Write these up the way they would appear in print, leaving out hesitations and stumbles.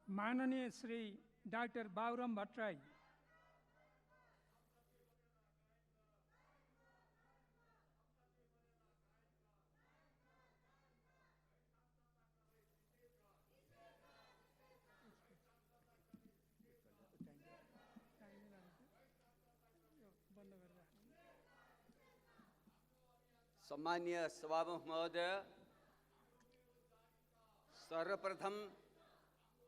माननीय श्री डाक्टर बाबुराम भट्टराई, सम्मान्य सभामुख महोदय, सर्वप्रथम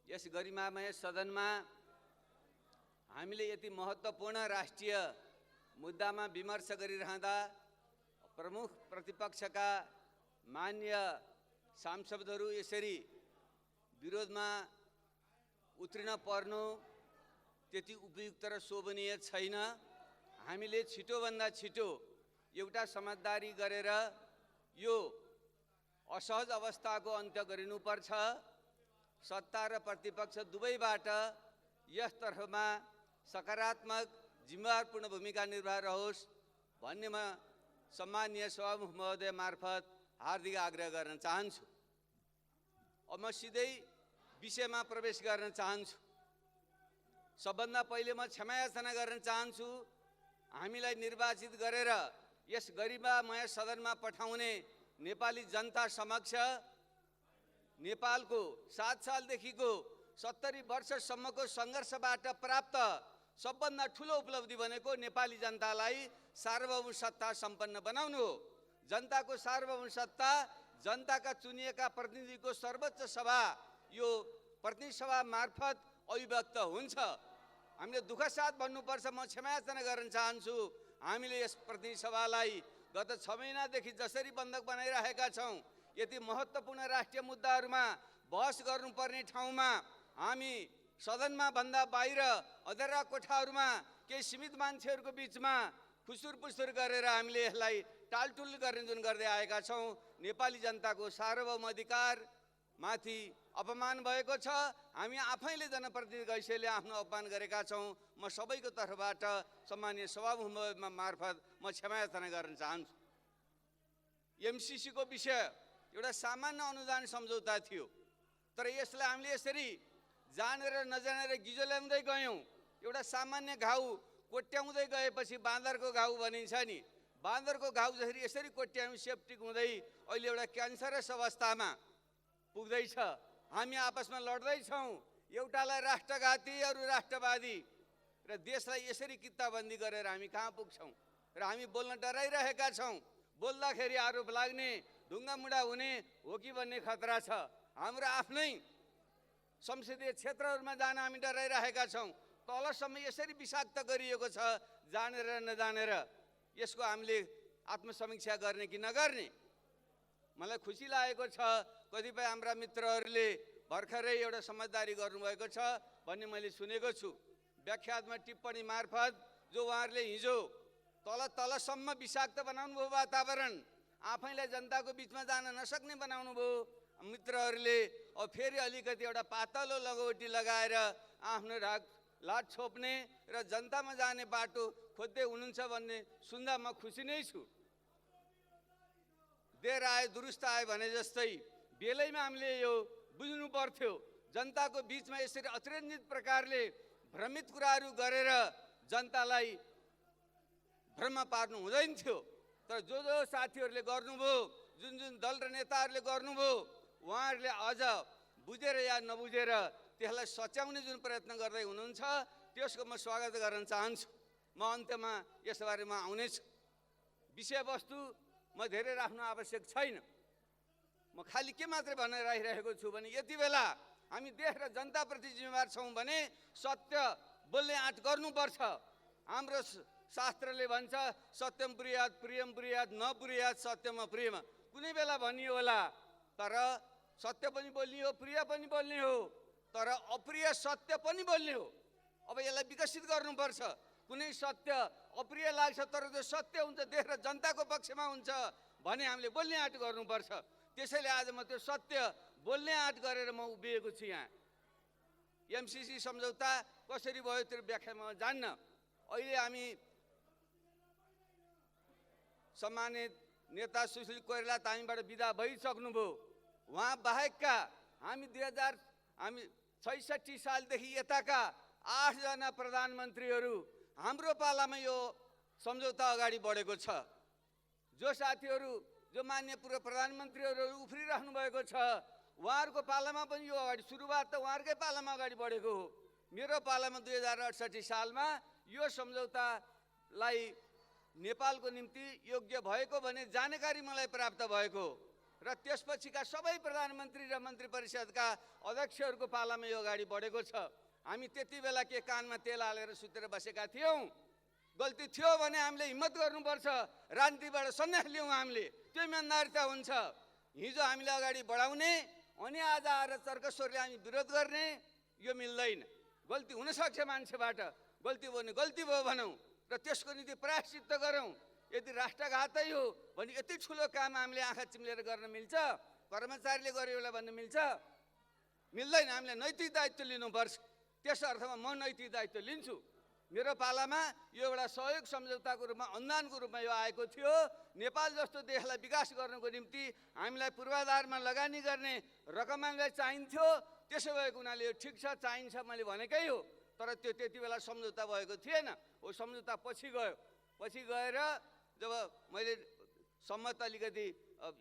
यस गरिमामय सदनमा हामीले यति महत्त्वपूर्ण राष्ट्रिय मुद्दामा विमर्श गरिरहँदा प्रमुख प्रतिपक्षका मान्य सांसदहरू यसरी विरोधमा उत्रिन पर्नु त्यति उपयुक्त र शोभनीय छैन। हामीले छिटोभन्दा छिटो एउटा समझदारी गरेर यो असहज अवस्थाको अन्त्य गरिनुपर्छ। सत्ता र प्रतिपक्ष दुवैबाट यसतर्फमा सकारात्मक जिम्मेवारपूर्ण भूमिका निर्वाह रहोस् भन्ने म सम्मानीय सभामुख महोदय मार्फत हार्दिक आग्रह गर्न चाहन्छु। अब म सिधै विषयमा प्रवेश गर्न चाहन्छु। सबभन्दा पहिले म क्षमायाचना गर्न चाहन्छु। हामीलाई निर्वाचित गरेर यस गरिमामय सदनमा पठाउने नेपाली जनता समक्ष नेपालको 7 सालदेखिको 70 वर्षसम्मको सङ्घर्षबाट प्राप्त सबभन्दा ठुलो उपलब्धि भनेको नेपाली जनतालाई सार्वभौम सत्ता सम्पन्न बनाउनु हो। जनताको सार्वभौम सत्ता जनताका चुनिएका प्रतिनिधिको सर्वोच्च सभा, यो प्रतिनिधि सभा मार्फत अभिव्यक्त हुन्छ। हामीले दुःख साथ भन्नुपर्छ, म क्षमायाचना गर्न चाहन्छु। हामीले यस प्रतिनिधि सभालाई गत 6 महिनादेखि जसरी बन्धक बनाइरहेका छौँ, यति महत्त्वपूर्ण राष्ट्रिय मुद्दाहरूमा बहस गर्नुपर्ने ठाउँमा हामी सदनमा भन्दा बाहिर अधेरा कोठाहरूमा केही सीमित मान्छेहरूको बिचमा खुसुर पुसुर गरेर हामीले यसलाई टालटुल गर्ने जुन गर्दै आएका छौँ, नेपाली जनताको सार्वभौम अधिकार माथि अपमान भएको छ। हामी आफैले जनप्रतिनिधि गैसेले आफ्नो अपमान गरेका छौँ। म सबैको तर्फबाट सम्मानीय सभामुख मार्फत म क्षमायाचना गर्न चाहन्छु। एमसीसीको विषय एउटा सामान्य अनुदान सम्झौता थियो, तर यसलाई हामीले यसरी जानेर नजानेर गिजो ल्याउँदै गयौँ। एउटा सामान्य घाउ कोट्याउँदै गएपछि बाँदरको घाउ भनिन्छ नि, बाँदरको घाउ जसरी यसरी कोट्यायौँ सेप्टिक हुँदै अहिले एउटा क्यान्सरस अवस्थामा पुग्दैछ। हामी आपसमा लड्दैछौँ, एउटालाई राष्ट्रघाती अरू राष्ट्रवादी, र देशलाई यसरी कित्ताबन्दी गरेर हामी कहाँ पुग्छौँ? र हामी बोल्न डराइरहेका छौँ। बोल्दाखेरि आरोप लाग्ने, ढुङ्गामुढा हुने हो कि भन्ने खतरा छ। हाम्रो आफ्नै संसदीय क्षेत्रहरूमा जान हामी डराइरहेका छौँ। तलसम्म यसरी विषाक्त गरिएको छ, जानेर नजानेर। यसको हामीले आत्मसमीक्षा गर्ने कि नगर्ने? मलाई खुसी लागेको छ कतिपय हाम्रा मित्रहरूले भर्खरै एउटा समझदारी गर्नुभएको छ भन्ने मैले सुनेको छु। व्याख्यात्मक टिप्पणी मार्फत जो उहाँहरूले हिजो तलसम्म विषाक्त बनाउनु भयो वातावरण, आफैलाई जनताको बिचमा जान नसक्ने बनाउनु भयो मित्रहरूले। अब फेरि अलिकति एउटा पातलो लगौटी लगाएर आफ्नो लाट छोप्ने र जनतामा जाने बाटो खोज्दै हुनुहुन्छ भन्ने सुन्दा म खुसी नै छु। देर आए दुरुस्त आए भने जस्तै बेलैमा हामीले यो बुझ्नु पर्थ्यो। जनताको बिचमा यसरी अतिरञ्जित प्रकारले भ्रमित कुराहरू गरेर जनतालाई भ्रममा पार्नु हुँदैन थियो। तर जो साथीहरूले गर्नुभयो, जुन जुन दल र नेताहरूले गर्नुभयो, उहाँहरूले अझ बुझेर या नबुझेर त्यसलाई सच्याउने जुन प्रयत्न गर्दै हुनुहुन्छ, त्यसको म स्वागत गर्न चाहन्छु। म अन्त्यमा यसबारेमा आउनेछु। विषयवस्तु म धेरै राख्नु आवश्यक छैन। म खालि के मात्रै भनेर राखिरहेको छु भने यति बेला हामी देश र जनताप्रति जिम्मेवार छौँ भने सत्य बोल्ने आँट गर्नुपर्छ। हाम्रो शास्त्रले भन्छ सत्यम ब्रूयात् प्रियम ब्रूयात् न ब्रूयात् सत्यम अप्रियम। कुनै बेला भनियो होला, तर सत्य पनि बोल्ने हो, प्रिय पनि बोल्ने हो, तर अप्रिय सत्य पनि बोल्ने हो। अब यसलाई विकसित गर्नुपर्छ। कुनै सत्य अप्रिय लाग्छ तर त्यो सत्य हुन्छ, देश र जनताको पक्षमा हुन्छ भने हामीले बोल्ने आँट गर्नुपर्छ। त्यसैले आज म त्यो सत्य बोल्ने आँट गरेर म उभिएको छु यहाँ। एमसीसी सम्झौता कसरी भयो त्यो व्याख्या म जान्न। अहिले हामी सम्मानित नेता सुशील कोइराला त हामीबाट बिदा भइसक्नुभयो। उहाँ बाहेकका हामी 66 सालदेखि यताका 8 जना प्रधानमन्त्रीहरू हाम्रो पालामा यो सम्झौता अगाडि बढेको छ। जो साथीहरू जो मान्य पूर्व प्रधानमन्त्रीहरू उफ्रिराख्नु भएको छ, उहाँहरूको पालामा पनि यो अगाडि सुरुवात त उहाँहरूकै पालामा अगाडि बढेको हो। मेरो पालामा 2068 सालमा यो सम्झौतालाई नेपालको निम्ति योग्य भएको भने जानकारी मलाई प्राप्त भएको र त्यसपछिका सबै प्रधानमन्त्री र मन्त्री परिषदका अध्यक्षहरूको पालामा यो अगाडि बढेको छ। हामी त्यति बेला के कानमा तेल हालेर सुतेर बसेका थियौँ? गल्ती थियो भने हामीले हिम्मत गर्नुपर्छ, राजनीतिबाट सन्यास लियौँ हामीले, त्यो इमान्दारिता हुन्छ। हिजो हामीले अगाडि बढाउने अनि आज आएर तर्कस्वरले हामी विरोध गर्ने, यो मिल्दैन। गल्ती हुनसक्छ मान्छेबाट, गल्ती भयो भने गल्ती भयो भनौँ र त्यसको निम्ति प्रायश्चित्त गरौँ। यदि राष्ट्रघातै हो भने यति ठुलो काम हामीले आँखा चिम्लेर गर्न मिल्छ? कर्मचारीले गर्यो बेला भन्नु मिल्छ? मिल्दैन। हामीले नैतिक दायित्व लिनुपर्छ। त्यस अर्थमा म नैतिक दायित्व लिन्छु। मेरो पालामा यो एउटा सहयोग सम्झौताको रूपमा, अनुदानको रूपमा यो आएको थियो। नेपाल जस्तो देशलाई विकास गर्नको निम्ति हामीलाई पूर्वाधारमा लगानी गर्ने रकम हामीलाई चाहिन्थ्यो। त्यसो भएको हुनाले यो ठिक छ, चाहिन्छ मैले भनेकै हो। तर त्यो त्यति बेला सम्झौता भएको थिएन। हो सम्झौता पछि गयो। पछि गएर जब मैले सम्मत अलिकति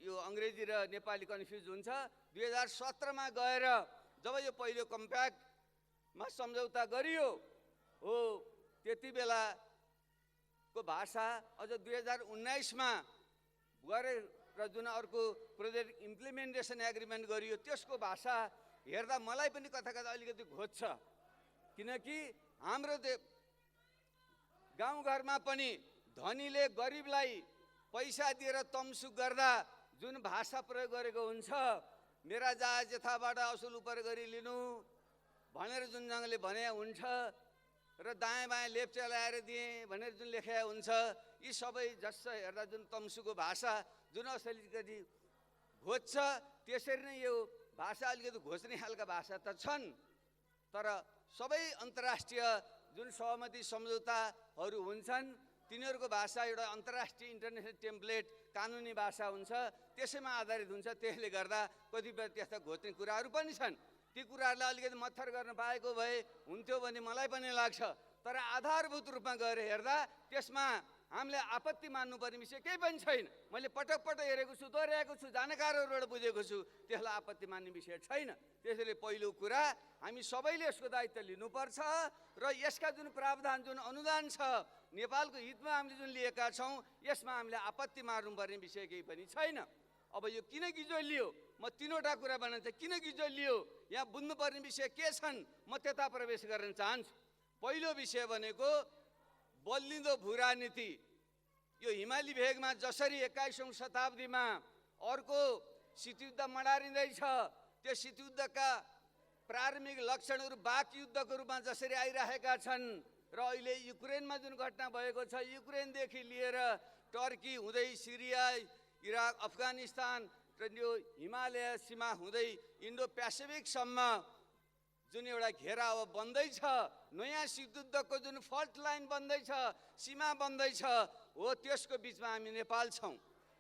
यो अङ्ग्रेजी र नेपाली कन्फ्युज हुन्छ, 2017मा गएर जब यो पहिलो कम्प्याक्टमा सम्झौता गरियो हो, त्यति बेलाको भाषा अझ 2019मा गरे र जुन अर्को प्रोजेक्ट इम्प्लिमेन्टेसन एग्रिमेन्ट गरियो त्यसको भाषा हेर्दा मलाई पनि कता कता अलिकति घोच्छ। किनकि हाम्रो गाउँघरमा पनि धनीले गरिबलाई पैसा दिएर तमसुक गर्दा जुन भाषा प्रयोग गरेको हुन्छ, मेरा जहाज यथाबाट असुल उपर गरी लिनु भनेर जुन जङ्गले भने हुन्छ र दायाँ बायाँ लेप्चा ल्याएर दिएँ भनेर जुन लेखेको हुन्छ, यी सबै जस हेर्दा जुन तमसुको भाषा जुन अलिकति घोच्छ, त्यसरी नै यो भाषा अलिकति घोच्ने खालका भाषा त छन्। तर सबै अन्तर्राष्ट्रिय जुन सहमति सम्झौताहरू हुन्छन् तिनीहरूको भाषा एउटा अन्तर्राष्ट्रिय इन्टरनेसनल टेम्प्लेट कानुनी भाषा हुन्छ, त्यसैमा आधारित हुन्छ। त्यसले गर्दा कतिपय त्यस्ता घोच्ने कुराहरू पनि छन्। ती कुराहरूलाई अलिकति मत्थर गर्न पाएको भए हुन्थ्यो भन्ने मलाई पनि लाग्छ। तर आधारभूत रूपमा गएर हेर्दा त्यसमा हामीले आपत्ति मान्नुपर्ने विषय केही पनि छैन। मैले पटक पटक हेरेको छु, दोहोऱ्याएको छु, जानकारहरूबाट बुझेको छु, त्यसलाई आपत्ति मान्ने विषय छैन। त्यसैले पहिलो कुरा हामी सबैले यसको दायित्व लिनुपर्छ र यसका जुन प्रावधान जुन अनुदान छ नेपालको हितमा हामीले जुन लिएका छौँ, यसमा हामीले आपत्ति मार्नुपर्ने विषय केही पनि छैन। अब यो किन गिजोलियो? म तीनवटा कुरा भन्न किन गिजोलियो, यहाँ बुझ्नुपर्ने विषय के छन्, म त्यता प्रवेश गर्न चाहन्छु। पहिलो विषय भनेको बल्लिँदो भू राजनीति। यो हिमाली भेगमा जसरी 21औं शताब्दीमा अर्को शीतयुद्ध मडारिँदैछ, त्यो शीतयुद्धका प्रारम्भिक लक्षणहरू बाक युद्धको रूपमा जसरी आइरहेका छन् र अहिले युक्रेनमा जुन घटना भएको छ, युक्रेनदेखि लिएर टर्की हुँदै सिरिया, इराक, अफगानिस्तान र यो हिमालय सीमा हुँदै इन्डो पेसिफिकसम्म जुन एउटा घेराव बन्दैछ, नयाँ शीतयुद्धको जुन फल्ट लाइन बन्दैछ, सीमा बन्दैछ, हो त्यसको बिचमा हामी नेपाल छौँ।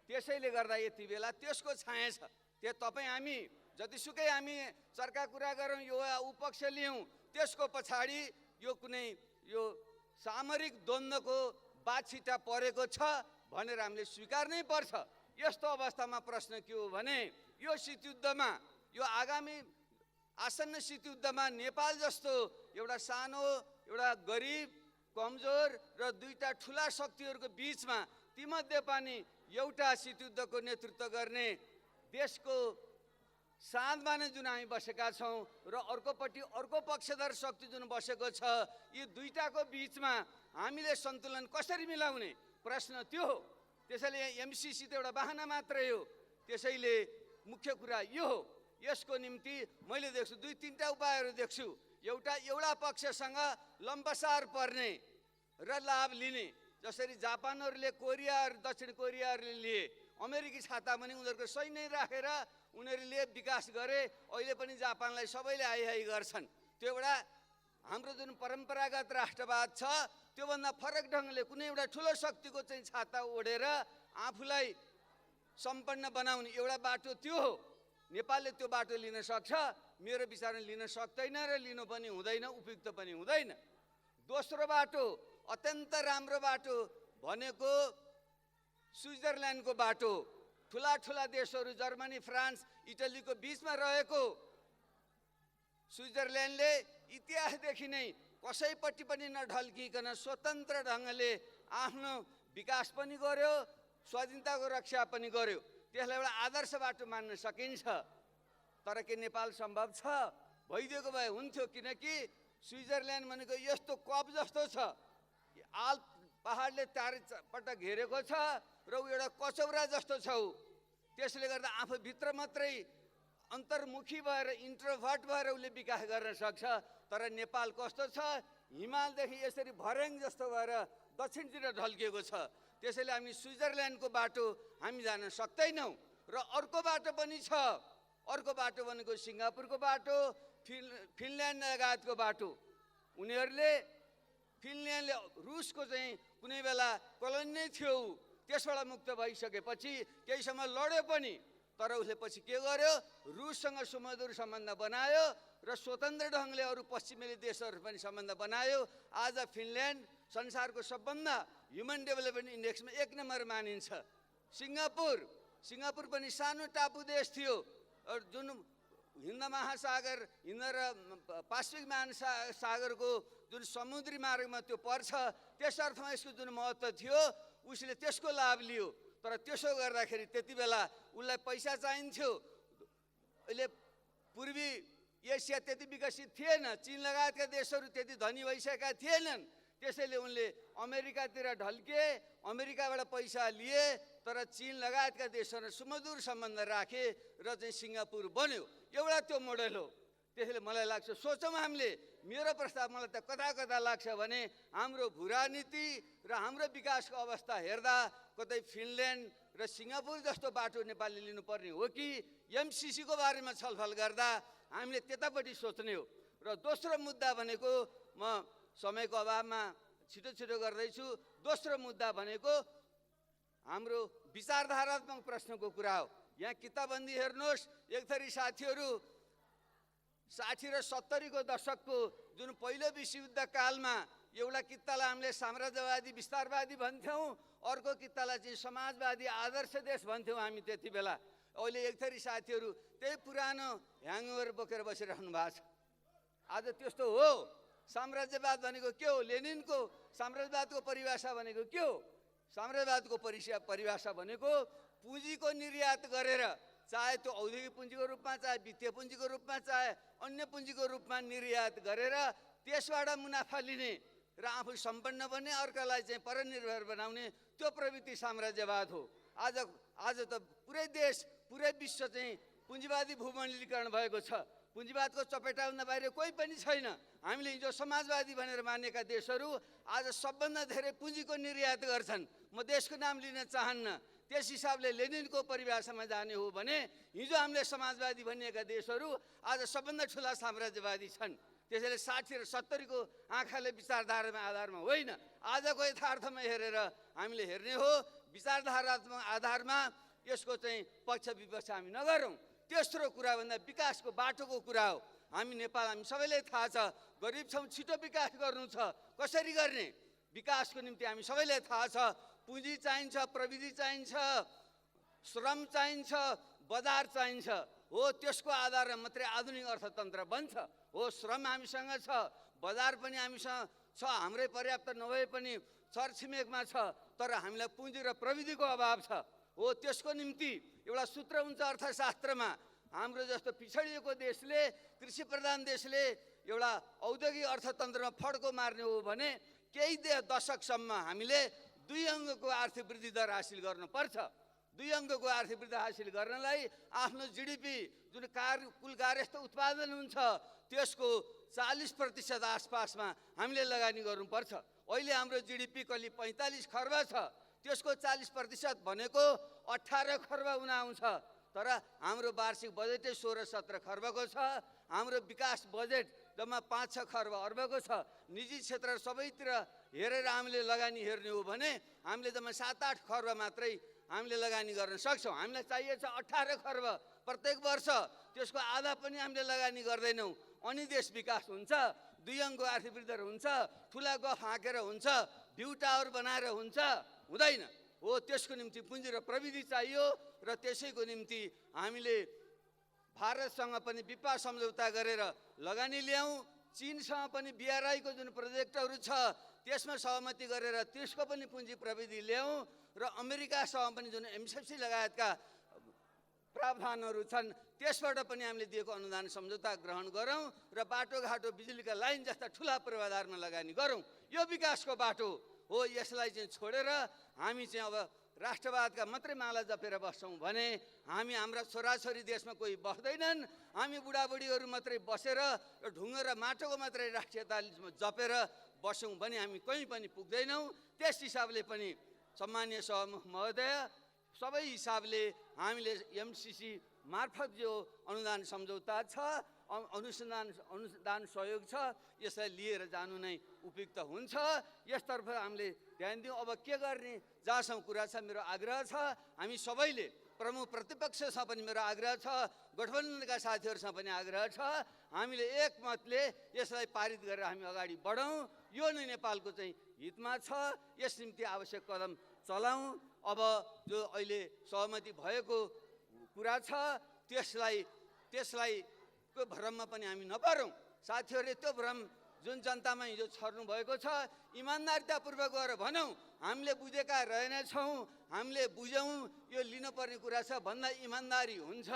त्यसैले गर्दा यति बेला त्यसको छाया छ। त्यो तपाईँ हामी जतिसुकै हामी चर्का कुरा गरौँ, यो उपक्ष लियौँ, त्यसको पछाडि यो कुनै यो सामरिक द्वन्द्वको बाछिटा परेको छ भनेर हामीले स्वीकार्नै पर्छ। यस्तो अवस्थामा प्रश्न के हो भने यो शीतयुद्धमा, यो आगामी आसन्न शीतयुद्धमा नेपाल जस्तो एउटा सानो, एउटा गरिब, कमजोर र दुईटा ठुला शक्तिहरूको बिचमा तीमध्ये पनि एउटा शीतयुद्धको नेतृत्व गर्ने देशको साँधमा नै जुन हामी बसेका छौँ र अर्कोपट्टि अर्को पक्षधर शक्ति जुन बसेको छ, यी दुईटाको बिचमा हामीले सन्तुलन कसरी मिलाउने प्रश्न त्यो हो। त्यसैले एमसीसी त एउटा बहाना मात्रै हो। त्यसैले मुख्य कुरा यो हो। यसको निम्ति मैले देख्छु दुई तीनटा उपायहरू देख्छु। एउटा पक्षसँग लम्बसार पर्ने र लाभ लिने, जसरी जापानहरूले कोरिया र दक्षिण कोरियाहरूले लिए, अमेरिकी छाता पनि उनीहरूको सैन्य राखेर उनीहरूले विकास गरे। अहिले पनि जापानलाई सबैले हाई गर्छन्। त्यो एउटा हाम्रो जुन परम्परागत राष्ट्रवाद छ त्योभन्दा फरक ढङ्गले कुनै एउटा ठुलो शक्तिको चाहिँ छाता ओढेर आफूलाई सम्पन्न बनाउने एउटा बाटो त्यो हो। नेपालले त्यो बाटो लिन सक्छ। मेरो विचारमा लिन सक्दैन र लिनु पनि हुँदैन, उपयुक्त पनि हुँदैन। दोस्रो बाटो, अत्यन्त राम्रो बाटो भनेको स्विजरल्यान्डको बाटो। ठुला ठुला देशहरू जर्मनी, फ्रान्स, इटलीको बिचमा रहेको स्विजरल्यान्डले इतिहासदेखि नै कसैपट्टि पनि नढल्किकन स्वतन्त्र ढङ्गले आफ्नो विकास पनि गर्यो, स्वाधीनताको रक्षा पनि गर्यो। त्यसलाई एउटा आदर्श बाटो मान्न सकिन्छ। तर के नेपाल सम्भव छ? भइदिएको भए हुन्थ्यो, किनकि स्विजरल्यान्ड भनेको यस्तो कप जस्तो छ, आल्प पहाडले चारैपट्ट घेरेको छ र ऊ एउटा कचौरा जस्तो छ। त्यसले गर्दा आफूभित्र मात्रै अन्तर्मुखी भएर इन्ट्रोभर्ट भएर उसले विकास गर्न सक्छ। तर नेपाल कस्तो छ? हिमालदेखि यसरी भर्याङ जस्तो भएर दक्षिणतिर ढल्किएको छ। त्यसैले हामी स्विजरल्यान्डको बाटो हामी जान सक्दैनौँ। र अर्को बाटो पनि छ। अर्को बाटो भनेको सिङ्गापुरको बाटो, फिनल्यान्ड लगायतको बाटो। उनीहरूले फिनल्यान्डले रुसको चाहिँ कुनै बेला कोलोनी नै थियो, त्यसबाट मुक्त भइसकेपछि केही समय लड्यो पनि, तर उसले पछि के गर्यो? रुससँग सुमधुर सम्बन्ध बनायो र स्वतन्त्र ढङ्गले अरू पश्चिमेली देशहरू पनि सम्बन्ध बनायो। आज फिनल्यान्ड संसारको सबभन्दा ह्युमन डेभलपमेन्ट इन्डेक्समा 1 नम्बर मानिन्छ। सिङ्गापुर पनि सानो टापु देश थियो, जुन हिन्द महासागर, हिन्द र पासिफिक महासागरको जुन समुद्री मार्गमा त्यो पर्छ, त्यस अर्थमा यसको जुन महत्त्व थियो उसले त्यसको लाभ लियो। तर त्यसो गर्दाखेरि त्यति बेला उसलाई पैसा चाहिन्थ्यो। अहिले पूर्वी एसिया त्यति विकसित थिएन, चीन लगायतका देशहरू त्यति धनी भइसकेका थिएनन्। त्यसैले उनले अमेरिकातिर ढल्के, अमेरिकाबाट पैसा लिए, तर चीन लगायतका देशहरू सुमधुर सम्बन्ध राखे र चाहिँ सिङ्गापुर बन्यो। एउटा त्यो मोडल हो। त्यसैले मलाई लाग्छ, सोचौँ हामीले, मेरो प्रस्ताव मलाई त कता लाग्छ भने हाम्रो भूराजनीति र हाम्रो विकासको अवस्था हेर्दा कतै फिनल्यान्ड र सिङ्गापुर जस्तो बाटो नेपालले लिनुपर्ने हो कि एमसिसीको बारेमा छलफल गर्दा हामीले त्यतापट्टि सोच्ने हो। र दोस्रो मुद्दा भनेको, म समयको अभावमा छिटो गर्दैछु, दोस्रो मुद्दा भनेको हाम्रो विचारधारात्मक प्रश्नको कुरा हो। यहाँ किताबबन्दी हेर्नुहोस्, एकथरी साथीहरू 60 र 70 को दशकको जुन पहिलो विश्वयुद्ध कालमा एउटा कितालाई हामीले साम्राज्यवादी विस्तारवादी भन्थ्यौँ, अर्को कितालाई चाहिँ समाजवादी आदर्श देश भन्थ्यौँ हामी त्यति बेला। अहिले एकथरी साथीहरू त्यही पुरानो ह्याङओभर बोकेर बसिरहनु भएको छ। आज त्यस्तो हो? साम्राज्यवाद भनेको के हो? लेनिनको साम्राज्यवादको परिभाषा भनेको के हो? साम्राज्यवादको परिभाषा भनेको पुँजीको निर्यात गरेर, चाहे त्यो औद्योगिक पुँजीको रूपमा, चाहे वित्तीय पुँजीको रूपमा, चाहे अन्य पुँजीको रूपमा निर्यात गरेर त्यसबाट मुनाफा लिने र आफू सम्पन्न बन्ने, अर्कालाई चाहिँ परनिर्भर बनाउने, त्यो प्रवृत्ति साम्राज्यवाद हो। आज त पुरै देश, पुरै विश्व चाहिँ पुँजीवादी भूमण्डलीकरण भएको छ। पुँजीवादको चपेटाभन्दा बाहिर कोही पनि छैन। हामीले हिजो समाजवादी भनेर मानेका देशहरू आज सबभन्दा धेरै पुँजीको निर्यात गर्छन्। म देशको नाम लिन चाहन्न। त्यस हिसाबले लेनिनको परिभाषामा जाने हो भने हिजो हामीले समाजवादी भनिएका देशहरू आज सबभन्दा ठुला साम्राज्यवादी छन्। त्यसैले 60 र 70 को आँखाले विचारधारामा आधारमा होइन, आजको यथार्थमा हेरेर हामीले हेर्ने हो। विचारधारात्मक आधारमा यसको चाहिँ पक्ष विपक्ष हामी नगरौँ। तेस्रो कुरा भन्दा विकासको बाटोको कुरा हो। हामी नेपाल, हामी सबैलाई थाहा छ, गरिब छौँ, छिटो विकास गर्नु छ। कसरी गर्ने? विकासको निम्ति हामी सबैलाई थाहा छ, पुँजी चाहिन्छ, प्रविधि चाहिन्छ, श्रम चाहिन्छ, बजार चाहिन्छ। हो, त्यसको आधारमा मात्रै आधुनिक अर्थतन्त्र बन्छ। हो, श्रम हामीसँग छ, बजार पनि हामीसँग छ, हाम्रै पर्याप्त नभए पनि छरछिमेकमा छ, तर हामीलाई पुँजी र प्रविधिको अभाव छ। हो, त्यसको निम्ति एउटा सूत्र हुन्छ अर्थशास्त्रमा, हाम्रो जस्तो पिछडिएको देशले, कृषि प्रधान देशले एउटा औद्योगिक अर्थतन्त्रमा फड्को मार्ने हो भने केही दशकसम्म हामीले 2 अङ्कको आर्थिक वृद्धि दर हासिल गर्नुपर्छ। 2 अङ्कको आर्थिक वृद्धि हासिल गर्नलाई आफ्नो जिडिपी, जुन कुल कार्यस्थ उत्पादन हुन्छ, त्यसको 40% आसपासमा हामीले लगानी गर्नुपर्छ। अहिले हाम्रो जिडिपी करिब 45 खर्ब छ। त्यसको 40% भनेको 18 खर्ब हुन आउँछ। तर हाम्रो वार्षिक बजेटै 16-17 खर्बको छ। हाम्रो विकास बजेट जम्मा 5-6 खर्ब अर्बको छ। निजी क्षेत्र सबैतिर हेरेर हामीले लगानी हेर्ने हो भने हामीले जम्मा 7-8 खर्ब मात्रै हामीले लगानी गर्न सक्छौँ। हामीलाई चाहिएको छ 18 खर्ब। प्रत्येक वर्ष त्यसको आधा पनि हामीले लगानी गर्दैनौँ, अनि देश विकास हुन्छ, 2 अङ्कको आर्थिक वृद्धि हुन्छ, ठुला गफ हाँकेर हुन्छ, भ्यू टावर बनाएर हुन्छ, हुँदैन हो। त्यसको निम्ति पुँजी र प्रविधि चाहियो र त्यसैको निम्ति हामीले भारतसँग पनि विपा सम्झौता गरेर लगानी ल्याउँ। चीनसँग पनि BRI को जुन प्रोजेक्टहरू छ त्यसमा सहमति गरेर त्यसको पनि पुँजी प्रविधि ल्याउँ र अमेरिकासँग पनि जुन MCFC लगायतका प्रावधानहरू छन् त्यसबाट पनि हामीले दिएको अनुदान सम्झौता ग्रहण गरौँ र बाटोघाटो बिजुलीका लाइन जस्ता ठुला पूर्वाधारमा लगानी गरौँ। यो विकासको बाटो हो। यसलाई चाहिँ छोडेर हामी चाहिँ अब राष्ट्रवादका मात्रै माला जपेर बस्छौँ भने हामी, हाम्रा छोराछोरी देशमा कोही बस्दैनन्, हामी बुढाबुढीहरू मात्रै बसेर ढुङ्गा र माटोको मात्रै राष्ट्रियता जपेर बस्छौँ भने हामी कहीँ पनि पुग्दैनौँ। त्यस हिसाबले पनि सम्मानीय सभामुख महोदय, सबै हिसाबले हामीले MCC मार्फत जो अनुदान सम्झौता छ, अनुदान सहयोग छ, यसलाई लिएर जानु नै उपयुक्त हुन्छ। यसतर्फ हामीले ध्यान दिउँ। अब के गर्ने जहाँसम्म कुरा छ, मेरो आग्रह छ, हामी सबैले, प्रमुख प्रतिपक्षसँग पनि मेरो आग्रह छ, गठबन्धनका साथीहरूसँग पनि आग्रह छ, हामीले एकमतले यसलाई पारित गरेर हामी अगाडि बढौँ। यो नै नेपालको चाहिँ हितमा छ। यस निम्ति आवश्यक कदम चलाउँ। अब जो अहिले सहमति भएको कुरा छ त्यसलाई को भ्रममा पनि हामी नपरौँ। साथीहरूले त्यो भ्रम जुन जनतामा हिजो छर्नु भएको छ, इमान्दारितापूर्वक गएर भनौँ हामीले बुझेका रहेनछौँ, हामीले बुझौँ, यो लिनुपर्ने कुरा छ भन्दा इमान्दारी हुन्छ।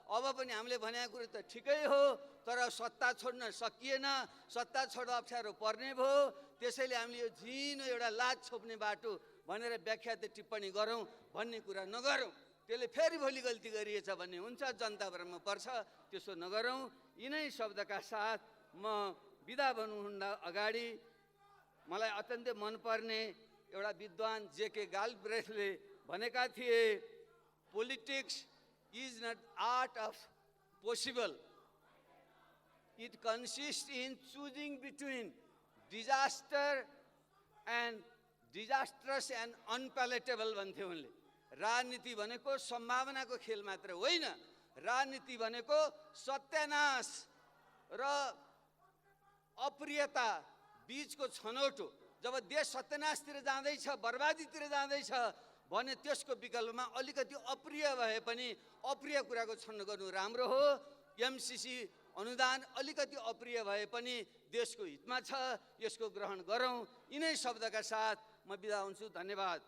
अब पनि हामीले भनेको कुरा त ठिकै हो, तर सत्ता छोड्न सकिएन, सत्ता छोड्दा अप्ठ्यारो पर्ने भयो। त्यसैले हामीले यो झिनो एउटा लाज छोप्ने बाटो भनेर व्याख्यात टिप्पणी गरौँ भन्ने कुरा नगरौँ। त्यसले फेरि भोलि गल्ती गरिएछ भन्ने हुन्छ, जनता भ्रममा पर्छ, त्यसो नगरौँ। यिनै शब्दका साथ म बिदा भन्नुहुन्दा अगाडि मलाई अत्यन्तै मनपर्ने एउटा विद्वान JK गाल्ब्रेथले भनेका थिए, politics is not art of possible, it consist in choosing between disastrous and unpalatable भन्थे उनले। राजनीति भनेको सम्भावनाको खेल मात्र होइन, राजनीति भनेको सत्यानाश र अप्रियता बीचको छनौट हो। जब देश सत्यानाशतिर जाँदैछ, बर्बादीतिर जाँदैछ भने त्यसको विकल्पमा अलिकति अप्रिय भए पनि अप्रिय कुराको छनौट गर्नु राम्रो हो। MCC अनुदान अलिकति अप्रिय भए पनि देशको हितमा छ, यसको ग्रहण गरौँ। यिनै शब्दका साथ म बिदा हुन्छु। धन्यवाद।